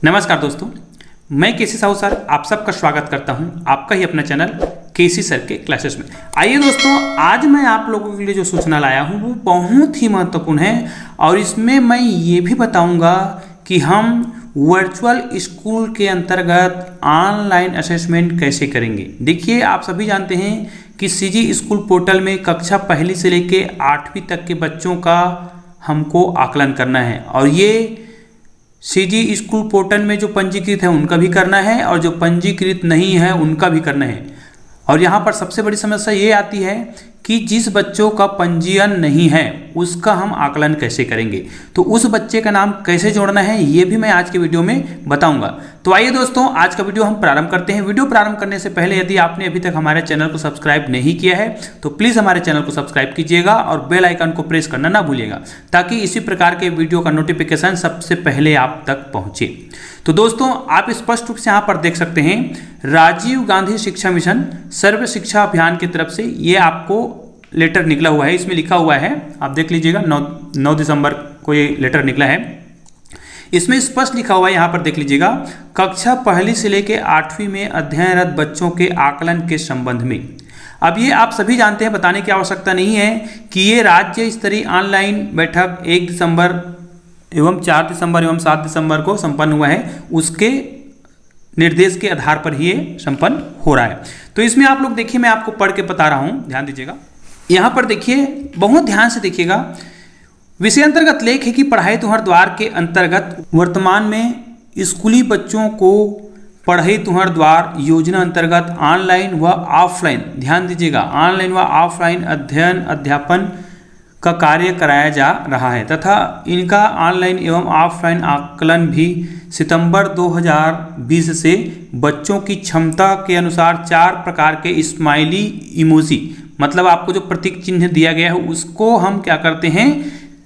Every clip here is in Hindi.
नमस्कार दोस्तों, मैं केसी साहू सर आप सबका स्वागत करता हूं आपका ही अपना चैनल केसी सर के क्लासेस में। आइए दोस्तों, आज मैं आप लोगों के लिए जो सूचना लाया हूं वो बहुत ही महत्वपूर्ण है और इसमें मैं ये भी बताऊंगा कि हम वर्चुअल स्कूल के अंतर्गत ऑनलाइन असेसमेंट कैसे करेंगे। देखिए, आप सभी जानते हैं कि सीजी स्कूल पोर्टल में कक्षा पहली से लेके 8वीं तक के बच्चों का हमको आकलन करना है और ये सीजी स्कूल पोर्टल में जो पंजीकृत है उनका भी करना है और जो पंजीकृत नहीं है उनका भी करना है। और यहाँ पर सबसे बड़ी समस्या ये आती है कि जिस बच्चों का पंजीयन नहीं है उसका हम आकलन कैसे करेंगे, तो उस बच्चे का नाम कैसे जोड़ना है ये भी मैं आज के वीडियो में बताऊंगा। तो आइए दोस्तों, आज का वीडियो हम प्रारंभ करते हैं। वीडियो प्रारंभ करने से पहले यदि आपने अभी तक हमारे चैनल को सब्सक्राइब नहीं किया है तो प्लीज़ हमारे चैनल को सब्सक्राइब कीजिएगा और बेल आइकन को प्रेस करना ना भूलिएगा ताकि इसी प्रकार के वीडियो का नोटिफिकेशन सबसे पहले आप तक पहुँचे। तो दोस्तों, आप स्पष्ट रूप से यहाँ पर देख सकते हैं राजीव गांधी शिक्षा मिशन सर्व शिक्षा अभियान की तरफ से ये आपको लेटर निकला हुआ है। इसमें लिखा हुआ है, आप देख लीजिएगा, 9 दिसंबर को ये लेटर निकला है। इसमें स्पष्ट लिखा हुआ है, यहाँ पर देख लीजिएगा, कक्षा पहली से लेकर 8वीं में अध्ययनरत बच्चों के आकलन के संबंध में। अब ये आप सभी जानते हैं, बताने की आवश्यकता नहीं है कि ये राज्य स्तरीय ऑनलाइन बैठक 1 दिसंबर एवं 4 दिसंबर एवं 7 दिसंबर को संपन्न हुआ है। उसके निर्देश के आधार पर ही ये संपन्न हो रहा है। तो इसमें आप लोग देखिए, मैं आपको पढ़ के बता रहा हूँ, ध्यान दीजिएगा। यहाँ पर देखिए, बहुत ध्यान से देखिएगा। विषय अंतर्गत लेख है कि पढ़ाई तुहर द्वार के अंतर्गत वर्तमान में स्कूली बच्चों को पढ़ाई तुहर द्वार योजना अंतर्गत ऑनलाइन व ऑफलाइन, ध्यान दीजिएगा, ऑनलाइन व ऑफलाइन अध्ययन अध्यापन का कार्य कराया जा रहा है तथा इनका ऑनलाइन एवं ऑफलाइन आकलन भी सितंबर 2020 से बच्चों की क्षमता के अनुसार 4 प्रकार के स्माइली इमोजी, मतलब आपको जो प्रतीक चिन्ह दिया गया है उसको हम क्या करते हैं,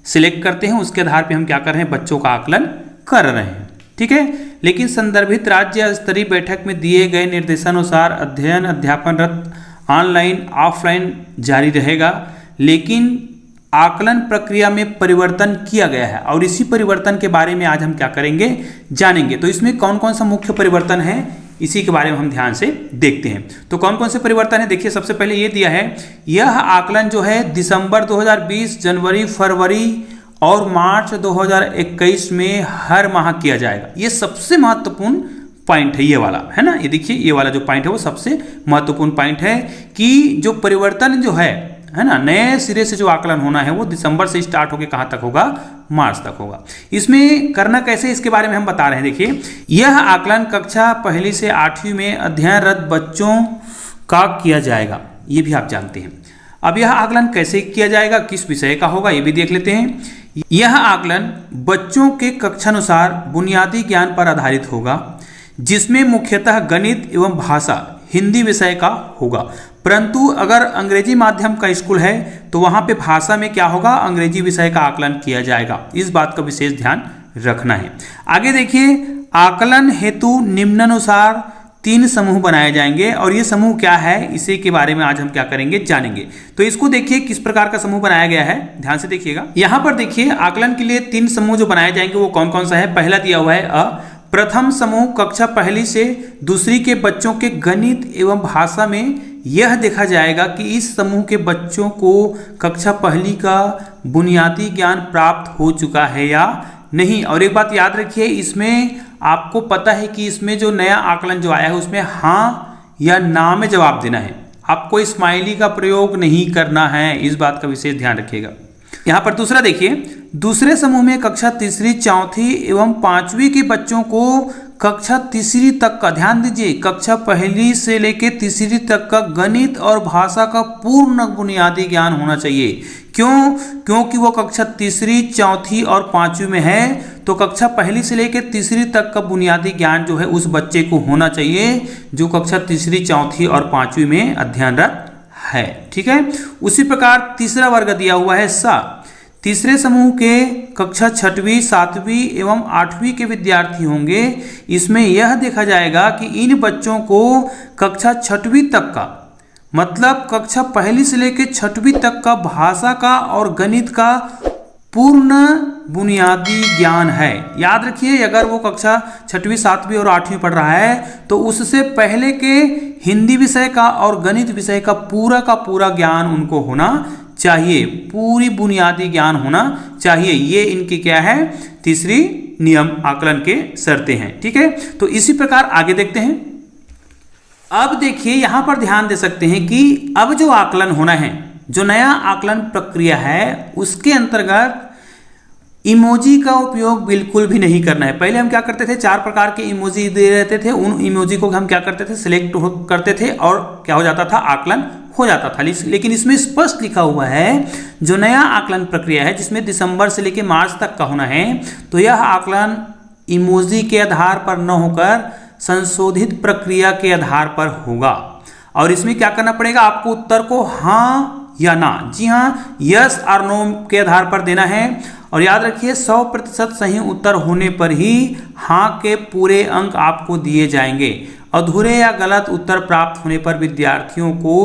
सिलेक्ट करते हैं। उसके आधार पे हम क्या कर रहे हैं, बच्चों का आकलन कर रहे हैं, ठीक है। लेकिन संदर्भित राज्य स्तरीय बैठक में दिए गए निर्देशानुसार अध्ययन अध्यापनरत ऑनलाइन ऑफलाइन जारी रहेगा, लेकिन आकलन प्रक्रिया में परिवर्तन किया गया है और इसी परिवर्तन के बारे में आज हम क्या करेंगे, जानेंगे। तो इसमें कौन कौन सा मुख्य परिवर्तन है इसी के बारे में हम ध्यान से देखते हैं। तो कौन कौन से परिवर्तन है, देखिए, सबसे पहले ये दिया है, यह आकलन जो है दिसंबर 2020, जनवरी, फरवरी और मार्च 2021 में हर माह किया जाएगा। ये सबसे महत्वपूर्ण पॉइंट है, ये वाला है ना। ये देखिए, ये वाला जो पॉइंट है वो सबसे महत्वपूर्ण पॉइंट है कि जो परिवर्तन जो है ना, नए सिरे से जो आकलन होना है वो दिसंबर से स्टार्ट होकर कहाँ तक होगा, मार्च तक होगा। इसमें करना कैसे, इसके बारे में हम बता रहे हैं। देखिए, यह आकलन कक्षा पहली से 8वीं में अध्ययनरत बच्चों का किया जाएगा, ये भी आप जानते हैं। अब यह आकलन कैसे किया जाएगा, किस विषय का होगा, ये भी देख लेते हैं। यह आकलन बच्चों के कक्षानुसार बुनियादी ज्ञान पर आधारित होगा, जिसमें मुख्यतः गणित एवं भाषा हिंदी विषय का होगा। परंतु अगर अंग्रेजी माध्यम का स्कूल है तो वहाँ पे भाषा में क्या होगा, अंग्रेजी विषय का आकलन किया जाएगा। इस बात का विशेष ध्यान रखना है। आगे देखिए, आकलन हेतु निम्नानुसार 3 समूह बनाए जाएंगे और ये समूह क्या है, इसी के बारे में आज हम क्या करेंगे, जानेंगे। तो इसको देखिए किस प्रकार का समूह बनाया गया है, ध्यान से देखिएगा। यहाँ पर देखिए, आकलन के लिए 3 समूह जो बनाए जाएंगे वो कौन कौन सा है। पहला दिया हुआ है प्रथम समूह कक्षा पहली से दूसरी के बच्चों के गणित एवं भाषा में यह देखा जाएगा कि इस समूह के बच्चों को कक्षा पहली का बुनियादी ज्ञान प्राप्त हो चुका है या नहीं। और एक बात याद रखिए, इसमें आपको पता है कि इसमें जो नया आकलन जो आया है उसमें हाँ या ना में जवाब देना है, आपको स्माइली का प्रयोग नहीं करना है, इस बात का विशेष ध्यान रखिएगा। यहाँ पर दूसरा देखिए, दूसरे समूह में कक्षा तीसरी, चौथी एवं 5वीं के बच्चों को कक्षा तीसरी तक का, ध्यान दीजिए, कक्षा पहली से लेकर तीसरी तक का गणित और भाषा का पूर्ण बुनियादी ज्ञान होना चाहिए। क्यों? क्योंकि वो कक्षा तीसरी, चौथी और 5वीं में है, तो कक्षा पहली से लेकर तीसरी तक का बुनियादी ज्ञान जो है उस बच्चे को होना चाहिए जो कक्षा तीसरी, चौथी और 5वीं में अध्ययनरत है, ठीक है। उसी प्रकार तीसरा वर्ग दिया हुआ है सा, तीसरे समूह के कक्षा 6वीं, 7वीं एवं 8वीं के विद्यार्थी होंगे। इसमें यह देखा जाएगा कि इन बच्चों को कक्षा 6वीं तक का, मतलब कक्षा पहली से लेकर 6वीं तक का भाषा का और गणित का पूर्ण बुनियादी ज्ञान है। याद रखिए, अगर वो कक्षा 6वीं 7वीं और 8वीं पढ़ रहा है तो उससे पहले के हिंदी विषय का और गणित विषय का पूरा ज्ञान उनको होना चाहिए, पूरी बुनियादी ज्ञान होना चाहिए। ये इनकी क्या है, तीसरी नियम आकलन के शर्तें हैं। ठीक है, तो इसी प्रकार आगे देखते हैं। अब देखिए यहां पर ध्यान दे सकते हैं कि अब जो आकलन होना है, जो नया आकलन प्रक्रिया है, उसके अंतर्गत इमोजी का उपयोग बिल्कुल भी नहीं करना है। पहले हम क्या करते थे, 4 प्रकार के इमोजी दे रहते थे, उन इमोजी को हम क्या करते थे, सिलेक्ट करते थे और क्या हो जाता था, आकलन हो जाता था। लेकिन इसमें स्पष्ट लिखा हुआ है जो नया आकलन प्रक्रिया है जिसमें दिसंबर से लेकर मार्च तक का होना है, तो यह आकलन इमोजी के आधार पर न होकर संशोधित प्रक्रिया के आधार पर होगा। और इसमें क्या करना पड़ेगा, आपको उत्तर को हाँ या ना, जी हाँ, यस और नो के आधार पर देना है। और याद रखिए 100% सही उत्तर होने पर ही हाँ के पूरे अंक आपको दिए जाएंगे। अधूरे या गलत उत्तर प्राप्त होने पर विद्यार्थियों को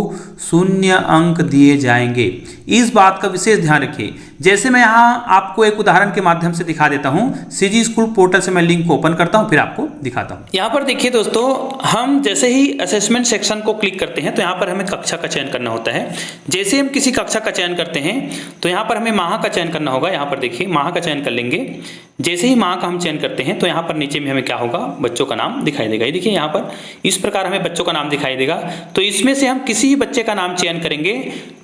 0 अंक दिए जाएंगे। इस बात का विशेष ध्यान रखिए। जैसे मैं यहाँ आपको एक उदाहरण के माध्यम से दिखा देता हूँ। सीजी स्कूल पोर्टल से मैं लिंक को ओपन करता हूँ, फिर आपको दिखाता हूँ। यहाँ पर देखिए दोस्तों, हम जैसे ही असेसमेंट सेक्शन को क्लिक करते हैं तो यहाँ पर हमें कक्षा का चयन करना होता है। जैसे हम किसी कक्षा का चयन करते हैं तो यहाँ पर हमें माह का चयन करना होगा। यहाँ पर देखिए माह का चयन कर लेंगे। जैसे ही माह का हम चयन करते हैं तो यहाँ पर नीचे में हमें क्या होगा, बच्चों का नाम दिखाई देगा। ये देखिए यहाँ पर इस प्रकार हमें बच्चों का नाम दिखाई देगा। तो इसमें से हम किसी भी बच्चे का नाम चयन करेंगे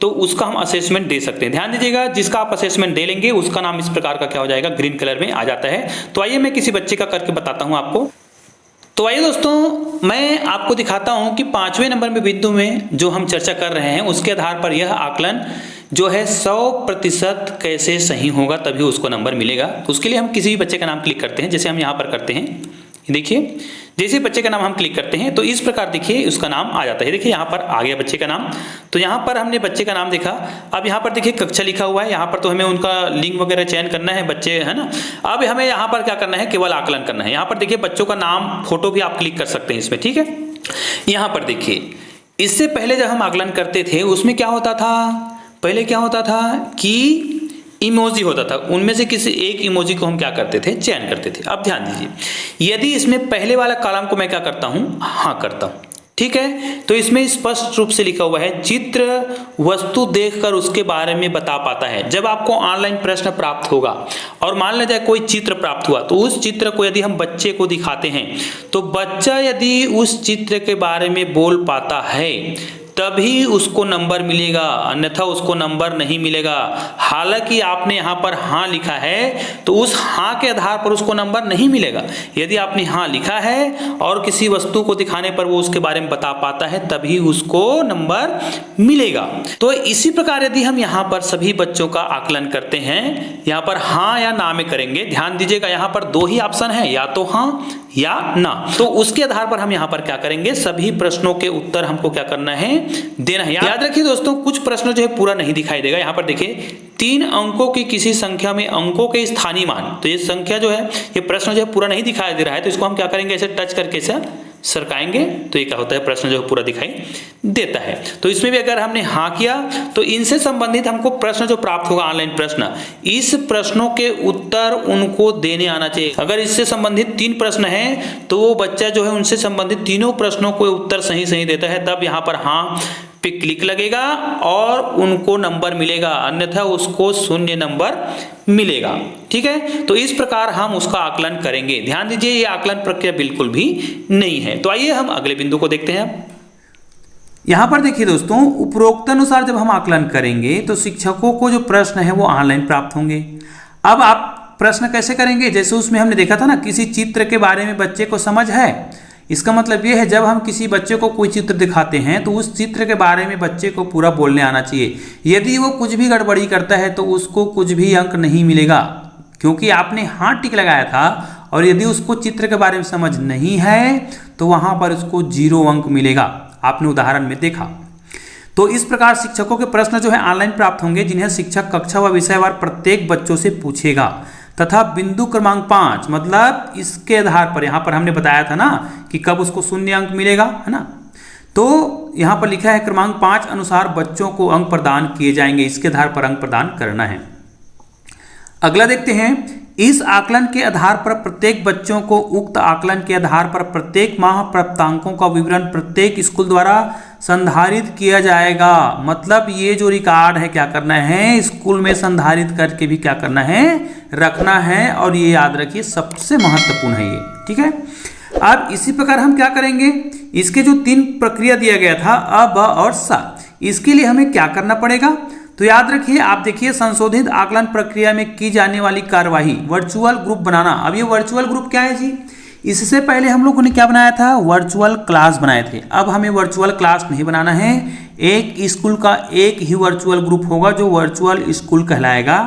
तो उसका हम असेसमेंट दे सकते हैं। ध्यान दीजिएगा, जिसका आप असेसमेंट दे लेंगे उसका नाम इस प्रकार का क्या हो जाएगा, ग्रीन कलर में आ जाता है। तो आइए मैं किसी बच्चे का करके बताता हूँ आपको। तो आइए दोस्तों, मैं आपको दिखाता हूं कि 5वें नंबर में बिंदु में जो हम चर्चा कर रहे हैं उसके आधार पर यह आकलन जो है 100% कैसे सही होगा, तभी उसको नंबर मिलेगा। उसके लिए हम किसी भी बच्चे का नाम क्लिक करते हैं। जैसे हम यहाँ पर करते हैं, देखिए जैसे बच्चे का नाम हम क्लिक करते हैं तो इस प्रकार देखिए उसका नाम आ जाता है। देखिए यहाँ पर आ गया बच्चे का नाम। तो यहाँ पर हमने बच्चे का नाम देखा। अब यहाँ पर देखिए कक्षा लिखा हुआ है। यहाँ पर तो हमें उनका लिंग वगैरह चयन करना है, बच्चे है ना। अब हमें यहाँ पर क्या करना है, केवल आकलन करना है। यहाँ पर देखिए बच्चों का नाम, फोटो भी आप क्लिक कर सकते हैं इसमें, ठीक है। यहाँ पर देखिए, इससे पहले जब हम आकलन करते थे उसमें क्या होता था, पहले क्या होता था कि इमोजी होता था। उनमें से किसी एक इमोजी को हम क्या करते थे, चयन करते थे। अब ध्यान दीजिए, यदि इसमें पहले वाला कॉलम को मैं क्या करता हूं, हाँ करता हूं, ठीक है, तो इसमें स्पष्ट रूप से लिखा हुआ है चित्र वस्तु देखकर उसके बारे में बता पाता है। जब आपको ऑनलाइन प्रश्न प्राप्त होगा और मान लिया जाए कोई चित्र प्राप्त हुआ तो उस चित्र को यदि हम बच्चे को दिखाते हैं तो बच्चा यदि उस चित्र के बारे में बोल पाता है तभी उसको नंबर मिलेगा, अन्यथा उसको नंबर नहीं मिलेगा। हालांकि आपने यहाँ पर हाँ लिखा है तो उस हाँ के आधार पर उसको नंबर नहीं मिलेगा। यदि आपने हाँ लिखा है और किसी वस्तु को दिखाने पर वो उसके बारे में बता पाता है तभी उसको नंबर मिलेगा। तो इसी प्रकार यदि हम यहाँ पर सभी बच्चों का आकलन करते हैं, यहाँ पर हाँ या ना में करेंगे। ध्यान दीजिएगा यहाँ पर 2 ही ऑप्शन है, या तो हाँ या ना। तो उसके आधार पर हम यहाँ पर क्या करेंगे, सभी प्रश्नों के उत्तर हमको क्या करना है, देना है। याद रखिए दोस्तों, कुछ प्रश्नों जो है पूरा नहीं दिखाई देगा। यहाँ पर देखिए 3 अंकों की किसी संख्या में अंकों के स्थानीय मान, तो ये संख्या जो है, ये प्रश्न जो है पूरा नहीं दिखाई दे रहा है, तो इसको हम क्या करेंगे, ऐसे टच करके इसे सरकाएंगे तो ये क्या होता है, प्रश्न जो पूरा दिखाई देता है। तो इसमें भी अगर हमने हाँ किया तो इनसे संबंधित हमको प्रश्न जो प्राप्त होगा, ऑनलाइन प्रश्न, इस प्रश्नों के उत्तर उनको देने आना चाहिए। अगर इससे संबंधित 3 प्रश्न हैं तो वो बच्चा जो है उनसे संबंधित तीनों प्रश्नों को उत्तर सही देता है, तब यहाँ पर हाँ पे क्लिक लगेगा और उनको नंबर मिलेगा, अन्यथा उसको 0 नंबर मिलेगा। ठीक है, तो इस प्रकार हम उसका आकलन करेंगे। ध्यान दीजिए, ये आकलन प्रक्रिया बिल्कुल भी नहीं है। तो आइए हम अगले बिंदु को देखते हैं। यहां पर देखिए दोस्तों, उपरोक्त अनुसार जब हम आकलन करेंगे तो शिक्षकों को जो प्रश्न है वो ऑनलाइन प्राप्त होंगे। अब आप प्रश्न कैसे करेंगे, जैसे उसमें हमने देखा था ना, किसी चित्र के बारे में बच्चे को समझ है। इसका मतलब ये है जब हम किसी बच्चे को कोई चित्र दिखाते हैं तो उस चित्र के बारे में बच्चे को पूरा बोलने आना चाहिए। यदि वो कुछ भी गड़बड़ी करता है तो उसको कुछ भी अंक नहीं मिलेगा, क्योंकि आपने हाँ टिक लगाया था। और यदि उसको चित्र के बारे में समझ नहीं है तो वहां पर उसको 0 अंक मिलेगा। आपने उदाहरण में देखा। तो इस प्रकार शिक्षकों के प्रश्न जो है ऑनलाइन प्राप्त होंगे, जिन्हें शिक्षक कक्षा व विषयवार प्रत्येक बच्चों से पूछेगा। तथा बिंदु क्रमांक 5, मतलब इसके आधार पर, यहाँ पर हमने बताया था ना कि कब उसको 0 अंक मिलेगा, है ना। तो यहाँ पर लिखा है क्रमांक 5 अनुसार बच्चों को अंक प्रदान किए जाएंगे, इसके आधार पर अंक प्रदान करना है। अगला देखते हैं, इस आकलन के आधार पर प्रत्येक बच्चों को उक्त आकलन के आधार पर प्रत्येक माह प्राप्तांकों का विवरण प्रत्येक स्कूल द्वारा संधारित किया जाएगा। मतलब ये जो रिकॉर्ड है क्या करना है, स्कूल में संधारित करके भी क्या करना है, रखना है। और ये याद रखिए सबसे महत्वपूर्ण है ये, ठीक है। अब इसी प्रकार हम क्या करेंगे, इसके जो 3 प्रक्रिया दिया गया था अ, ब और स, इसके लिए हमें क्या करना पड़ेगा, तो याद रखिए, आप देखिए संशोधित आकलन प्रक्रिया में की जाने वाली कार्यवाही वर्चुअल ग्रुप बनाना। अब ये वर्चुअल ग्रुप क्या है जी, इससे पहले हम लोगों ने क्या बनाया था, वर्चुअल क्लास बनाए थे। अब हमें वर्चुअल क्लास नहीं बनाना है, एक स्कूल का एक ही वर्चुअल ग्रुप होगा जो वर्चुअल स्कूल कहलाएगा।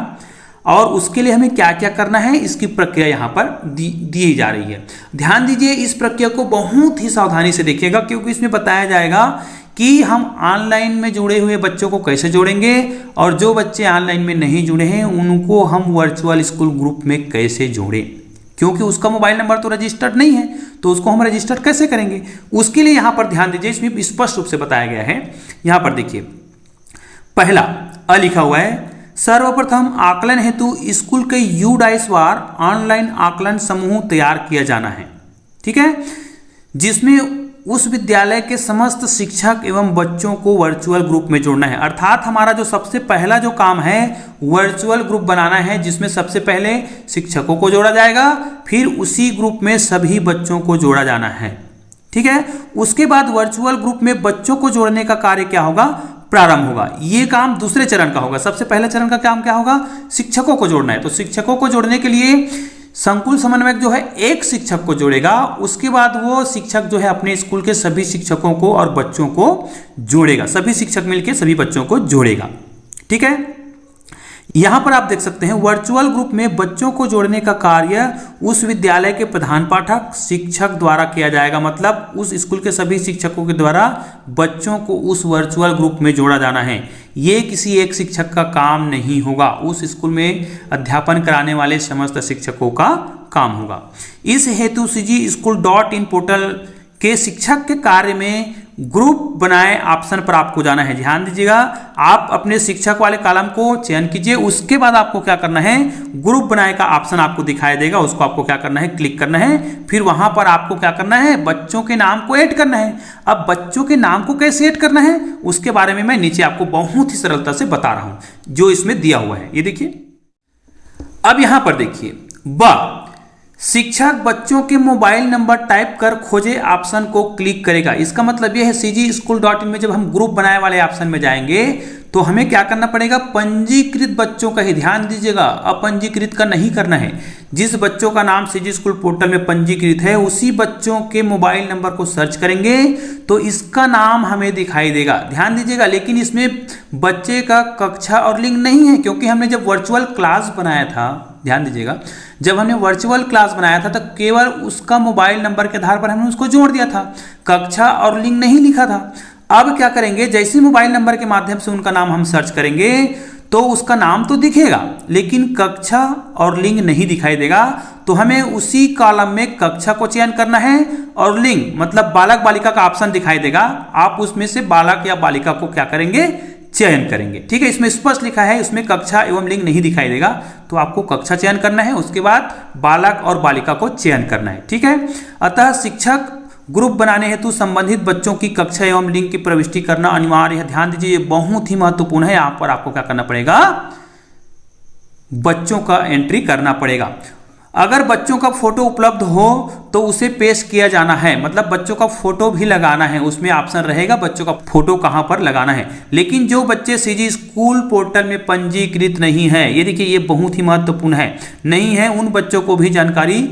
और उसके लिए हमें क्या क्या करना है, इसकी प्रक्रिया यहाँ पर दी जा रही है। ध्यान दीजिए, इस प्रक्रिया को बहुत ही सावधानी से देखिएगा, क्योंकि इसमें बताया जाएगा कि हम ऑनलाइन में जुड़े हुए बच्चों को कैसे जोड़ेंगे और जो बच्चे ऑनलाइन में नहीं जुड़े हैं उनको हम वर्चुअल स्कूल ग्रुप में कैसे जोड़ें, क्योंकि उसका मोबाइल नंबर तो रजिस्टर्ड नहीं है, तो उसको हम रजिस्टर्ड कैसे करेंगे। उसके लिए यहाँ पर ध्यान दीजिए, इसमें स्पष्ट रूप से बताया गया है। यहाँ पर देखिए, पहला अ लिखा हुआ है, सर्वप्रथम आकलन हेतु स्कूल के U-वार ऑनलाइन आकलन समूह तैयार किया जाना है, ठीक है, जिसमें उस विद्यालय के समस्त शिक्षक एवं बच्चों को वर्चुअल ग्रुप में जोड़ना है। अर्थात हमारा जो सबसे पहला जो काम है वर्चुअल ग्रुप बनाना है, जिसमें सबसे पहले शिक्षकों को जोड़ा जाएगा, फिर उसी ग्रुप में सभी बच्चों को जोड़ा जाना है, ठीक है। उसके बाद वर्चुअल ग्रुप में बच्चों को जोड़ने का कार्य क्या होगा, प्रारंभ होगा। ये काम दूसरे चरण का होगा। सबसे पहले चरण का काम क्या होगा, शिक्षकों को जोड़ना है। तो शिक्षकों को जोड़ने के लिए संकुल समन्वयक जो है एक शिक्षक को जोड़ेगा, उसके बाद वो शिक्षक जो है अपने स्कूल के सभी शिक्षकों को और बच्चों को जोड़ेगा, सभी शिक्षक मिलकर सभी बच्चों को जोड़ेगा, ठीक है। यहां पर आप देख सकते हैं वर्चुअल ग्रुप में बच्चों को जोड़ने का कार्य उस विद्यालय के प्रधान पाठक शिक्षक द्वारा किया जाएगा। मतलब उस स्कूल के सभी शिक्षकों के द्वारा बच्चों को उस वर्चुअल ग्रुप में जोड़ा जाना है। ये किसी एक शिक्षक का काम नहीं होगा, उस स्कूल में अध्यापन कराने वाले समस्त शिक्षकों का काम होगा। इस हेतु CGSchool.in पोर्टल के शिक्षक के कार्य में ग्रुप बनाए ऑप्शन पर आपको जाना है। ध्यान दीजिएगा, आप अपने शिक्षक वाले कॉलम को चयन कीजिए, उसके बाद आपको क्या करना है, ग्रुप बनाए का ऑप्शन आपको दिखाई देगा, उसको आपको क्या करना है, क्लिक करना है। फिर वहां पर आपको क्या करना है, बच्चों के नाम को ऐड करना है। अब बच्चों के नाम को कैसे ऐड करना है उसके बारे में मैं नीचे आपको बहुत ही सरलता से बता रहा हूं, जो इसमें दिया हुआ है। ये देखिए, अब यहां पर देखिए, शिक्षक बच्चों के मोबाइल नंबर टाइप कर खोजे ऑप्शन को क्लिक करेगा। इसका मतलब यह है CGSchool.in में जब हम ग्रुप बनाए वाले ऑप्शन में जाएंगे तो हमें क्या करना पड़ेगा, पंजीकृत बच्चों का ही, ध्यान दीजिएगा, अपंजीकृत का नहीं करना है। जिस बच्चों का नाम CGSchool पोर्टल में पंजीकृत है उसी बच्चों के मोबाइल नंबर को सर्च करेंगे तो इसका नाम हमें दिखाई देगा। ध्यान दीजिएगा, लेकिन इसमें बच्चे का कक्षा और लिंग नहीं है, क्योंकि हमने जब वर्चुअल क्लास बनाया था, ध्यान दीजिएगा, जब हमने वर्चुअल क्लास बनाया था तो केवल उसका मोबाइल नंबर के आधार पर हमने उसको जोड़ दिया था, कक्षा और लिंग नहीं लिखा था। अब क्या करेंगे, जैसे मोबाइल नंबर के माध्यम से उनका नाम हम सर्च करेंगे तो उसका नाम तो दिखेगा लेकिन कक्षा और लिंग नहीं दिखाई देगा। तो हमें उसी कॉलम में कक्षा को चयन करना है और लिंग मतलब बालक बालिका का ऑप्शन दिखाई देगा, आप उसमें से बालक या बालिका को क्या करेंगे, चयन करेंगे, ठीक है। इसमें स्पष्ट लिखा है, इसमें कक्षा एवं लिंग नहीं दिखाई देगा, तो आपको कक्षा चयन करना है, उसके बाद बालक और बालिका को चयन करना है, ठीक है। अतः शिक्षक ग्रुप बनाने हेतु संबंधित बच्चों की कक्षा एवं लिंग की प्रविष्टि करना अनिवार्य है। ध्यान दीजिए, ये बहुत ही महत्वपूर्ण है। यहाँ पर आपको क्या करना पड़ेगा, बच्चों का एंट्री करना पड़ेगा। अगर बच्चों का फोटो उपलब्ध हो तो उसे पेश किया जाना है, मतलब बच्चों का फोटो भी लगाना है, उसमें ऑप्शन रहेगा बच्चों का फोटो कहां पर लगाना है। लेकिन जो बच्चे CGSchool पोर्टल में पंजीकृत नहीं है, ये देखिए ये बहुत ही महत्वपूर्ण है, नहीं है, उन बच्चों को भी जानकारी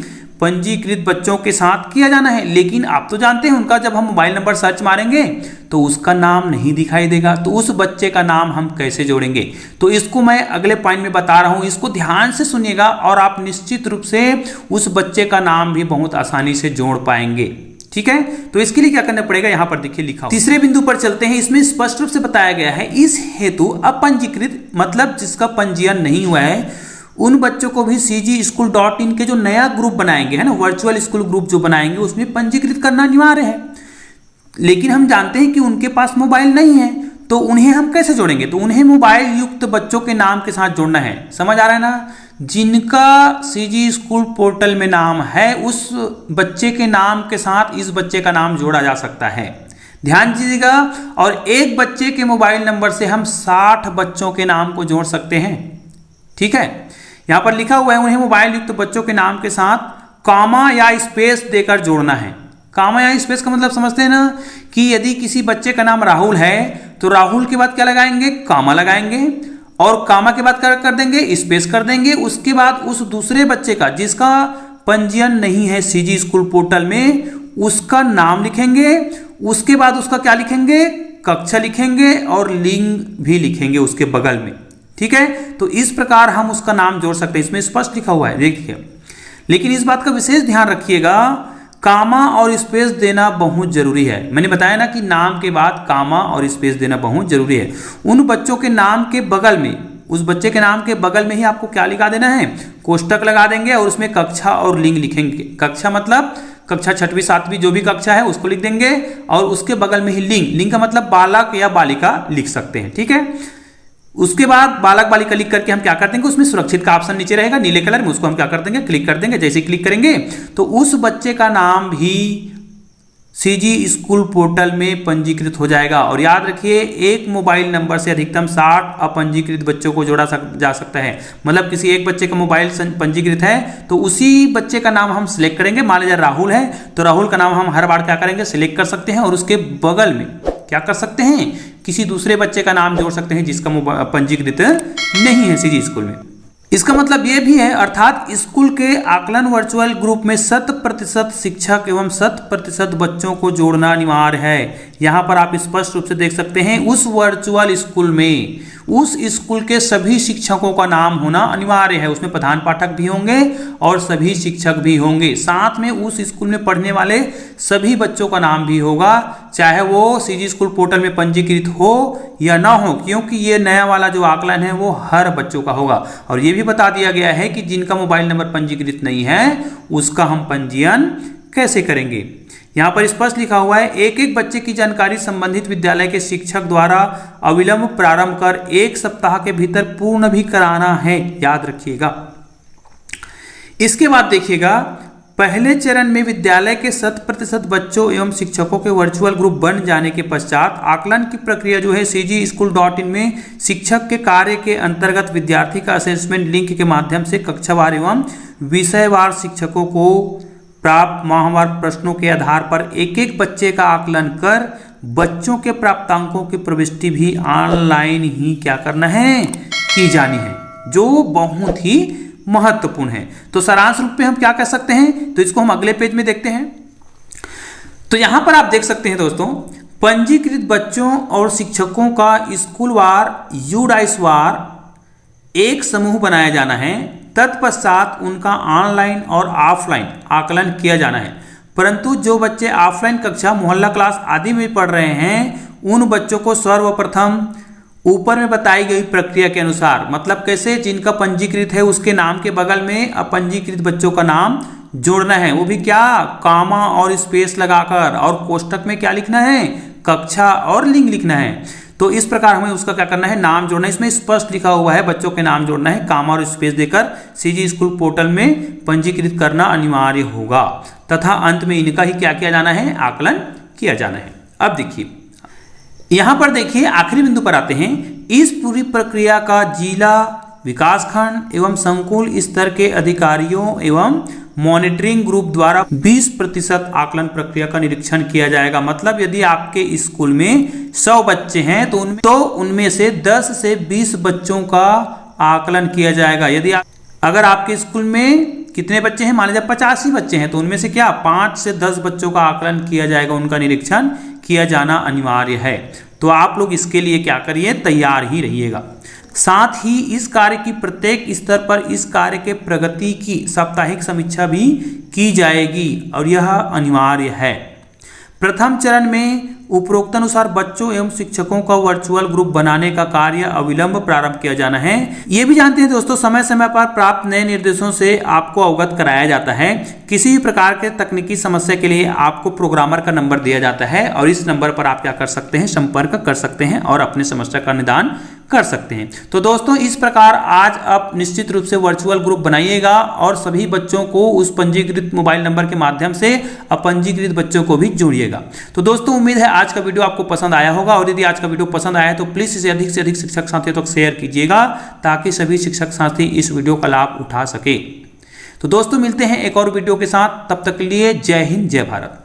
पंजीकृत बच्चों के साथ किया जाना है। लेकिन आप तो जानते हैं उनका जब हम मोबाइल नंबर सर्च मारेंगे तो उसका नाम नहीं दिखाई देगा, तो उस बच्चे का नाम हम कैसे जोड़ेंगे, तो इसको मैं अगले पॉइंट में बता रहा हूं, इसको ध्यान से सुनिएगा और आप निश्चित रूप से उस बच्चे का नाम भी बहुत आसानी से जोड़ पाएंगे, ठीक है। तो इसके लिए क्या करना पड़ेगा, यहां पर देखिए लिखा, तीसरे बिंदु पर चलते हैं। इसमें स्पष्ट रूप से बताया गया है, इस हेतु अपंजीकृत मतलब जिसका पंजीयन नहीं हुआ है उन बच्चों को भी CGSchool.in के जो नया ग्रुप बनाएंगे, है ना, वर्चुअल स्कूल ग्रुप जो बनाएंगे उसमें पंजीकृत करना अनिवार्य है। लेकिन हम जानते हैं कि उनके पास मोबाइल नहीं है, तो उन्हें हम कैसे जोड़ेंगे? तो उन्हें मोबाइल युक्त बच्चों के नाम के साथ जोड़ना है। समझ आ रहा है ना? जिनका सीजी स्कूल पोर्टल में नाम है उस बच्चे के नाम के साथ इस बच्चे का नाम जोड़ा जा सकता है। ध्यान दीजिएगा। और एक बच्चे के मोबाइल नंबर से हम 60 बच्चों के नाम को जोड़ सकते हैं। ठीक है, यहां पर लिखा हुआ है उन्हें मोबाइल युक्त बच्चों के नाम के साथ कॉमा या स्पेस देकर जोड़ना है। कॉमा या स्पेस का मतलब समझते हैं ना कि यदि किसी बच्चे का नाम राहुल है तो राहुल के बाद क्या लगाएंगे? कॉमा लगाएंगे, और कॉमा के बाद क्या कर देंगे? स्पेस कर देंगे। उसके बाद उस दूसरे बच्चे का जिसका पंजीयन नहीं है सीजी स्कूल पोर्टल में, उसका नाम लिखेंगे। उसके बाद उसका क्या लिखेंगे? कक्षा लिखेंगे और लिंग भी लिखेंगे उसके बगल में। ठीक है, तो इस प्रकार हम उसका नाम जोड़ सकते हैं। इसमें स्पष्ट लिखा हुआ है, देखिए। लेकिन इस बात का विशेष ध्यान रखिएगा, कामा और स्पेस देना बहुत जरूरी है। मैंने बताया ना कि नाम के बाद कामा और स्पेस देना बहुत जरूरी है। उन बच्चों के नाम के बगल में, उस बच्चे के नाम के बगल में ही आपको क्या लिखा देना है? कोष्टक लगा देंगे और उसमें कक्षा और लिंग लिखेंगे। कक्षा मतलब कक्षा 6वीं 7वीं जो भी कक्षा है उसको लिख देंगे, और उसके बगल में ही लिंग, लिंग का मतलब बालक या बालिका लिख सकते हैं। ठीक है, उसके बाद बालक बालिका लिख करके हम क्या कर देंगे? उसमें सुरक्षित का ऑप्शन नीचे रहेगा नीले कलर में, उसको हम क्या कर देंगे? क्लिक कर देंगे। जैसे क्लिक करेंगे तो उस बच्चे का नाम भी सीजी स्कूल पोर्टल में पंजीकृत हो जाएगा। और याद रखिए, एक मोबाइल नंबर से अधिकतम 60 अपंजीकृत बच्चों को जोड़ा जा सकता है। मतलब किसी एक बच्चे का मोबाइल पंजीकृत है तो उसी बच्चे का नाम हम सिलेक्ट करेंगे। मान लीजिए राहुल है तो राहुल का नाम हम हर बार क्या करेंगे? सिलेक्ट कर सकते हैं, और उसके बगल में क्या कर सकते हैं? किसी दूसरे बच्चे का नाम जोड़ सकते हैं जिसका पंजीकृत नहीं है सीजी स्कूल में। इसका मतलब यह भी है, अर्थात स्कूल के आकलन वर्चुअल ग्रुप में 100% शिक्षक एवं 100% बच्चों को जोड़ना अनिवार्य है। यहाँ पर आप स्पष्ट रूप से देख सकते हैं, उस वर्चुअल स्कूल में उस स्कूल के सभी शिक्षकों का नाम होना अनिवार्य है। उसमें प्रधान पाठक भी होंगे और सभी शिक्षक भी होंगे। साथ में उस स्कूल में पढ़ने वाले सभी बच्चों का नाम भी होगा, चाहे वो सीजी स्कूल पोर्टल में पंजीकृत हो या ना हो, क्योंकि ये नया वाला जो आकलन है वो हर बच्चों का होगा। और ये भी बता दिया गया है कि जिनका मोबाइल नंबर पंजीकृत नहीं है उसका हम पंजीयन कैसे करेंगे। यहाँ पर स्पष्ट लिखा हुआ है, एक एक बच्चे की जानकारी संबंधित विद्यालय के शिक्षक द्वारा अविलंब प्रारंभ कर 1 सप्ताह के भीतर पूर्ण भी कराना है। याद रखिएगा। इसके बाद देखिएगा, पहले चरण में विद्यालय के 100% बच्चों एवं शिक्षकों के वर्चुअल ग्रुप बन जाने के पश्चात आकलन की प्रक्रिया जो है CGSchool.in में शिक्षक के कार्य के अंतर्गत विद्यार्थी का असेसमेंट लिंक के माध्यम से कक्षावार एवं विषयवार शिक्षकों को प्राप्त माहवार प्रश्नों के आधार पर एक एक बच्चे का आकलन कर बच्चों के प्राप्तांकों की प्रविष्टि भी ऑनलाइन ही क्या करना है? की जानी है, जो बहुत ही महत्वपूर्ण है। तो सारांश रूप में हम क्या कह सकते हैं? तो इसको हम अगले पेज में देखते हैं। तो यहां पर आप देख सकते हैं दोस्तों, पंजीकृत बच्चों और शिक्षकों का स्कूलवार यूडाइसवार एक समूह बनाया जाना है। तत्पश्चात उनका ऑनलाइन और ऑफलाइन आकलन किया जाना है। परंतु जो बच्चे ऑफलाइन कक्षा, मोहल्ला क्लास आदि में पढ़ रहे हैं, उन बच्चों को सर्वप्रथम ऊपर में बताई गई प्रक्रिया के अनुसार, मतलब कैसे, जिनका पंजीकृत है उसके नाम के बगल में अपंजीकृत बच्चों का नाम जोड़ना है। वो भी क्या? कॉमा और स्पेस लगाकर, और कोष्टक में क्या लिखना है? कक्षा और लिंग लिखना है। तो इस प्रकार हमें उसका क्या करना है? नाम जोड़ना है। इसमें स्पष्ट लिखा हुआ है बच्चों के नाम जोड़ना है, कॉमा और स्पेस देकर सीजी स्कूल पोर्टल में पंजीकृत करना अनिवार्य होगा, तथा अंत में इनका ही क्या किया जाना है? आकलन किया जाना है। अब देखिए, यहां पर देखिए आखिरी बिंदु पर आते हैं। इस पूरी प्रक्रिया का जिला, विकासखंड एवं संकुल स्तर के अधिकारियों एवं मॉनिटरिंग ग्रुप द्वारा 20% आकलन प्रक्रिया का निरीक्षण किया जाएगा। मतलब यदि आपके स्कूल में 100 बच्चे हैं तो उनमें से 10 से 20 बच्चों का आकलन किया जाएगा। यदि अगर आपके स्कूल में कितने बच्चे हैं? मान लीजिए 85 बच्चे हैं तो उनमें से क्या 5 से 10 बच्चों का आकलन किया जाएगा, उनका निरीक्षण किया जाना अनिवार्य है। तो आप लोग इसके लिए क्या करिए? तैयार ही रहिएगा। साथ ही इस कार्य की प्रत्येक स्तर पर इस कार्य के प्रगति की साप्ताहिक समीक्षा भी की जाएगी और यह अनिवार्य है। प्रथम चरण में उपरोक्तानुसार बच्चों एवं शिक्षकों का वर्चुअल ग्रुप बनाने का कार्य अविलंब प्रारंभ किया जाना है। ये भी जानते हैं दोस्तों, समय समय पर प्राप्त नए निर्देशों से आपको अवगत कराया जाता है। किसी भी प्रकार के तकनीकी समस्या के लिए आपको प्रोग्रामर का नंबर दिया जाता है और इस नंबर पर आप क्या कर सकते हैं, संपर्क कर सकते हैं और अपनी समस्या का निदान कर सकते हैं। तो दोस्तों इस प्रकार आज आप निश्चित रूप से वर्चुअल ग्रुप बनाइएगा और सभी बच्चों को उस पंजीकृत मोबाइल नंबर के माध्यम से अपंजीकृत बच्चों को भी जोड़िएगा। तो दोस्तों उम्मीद है आज का वीडियो आपको पसंद आया होगा और यदि आज का वीडियो पसंद आया तो प्लीज इसे अधिक से अधिक शिक्षक साथियों तक शेयर कीजिएगा ताकि सभी शिक्षक साथी इस वीडियो का लाभ उठा सके। तो दोस्तों मिलते हैं एक और वीडियो के साथ, तब तक के लिए जय हिंद जय भारत।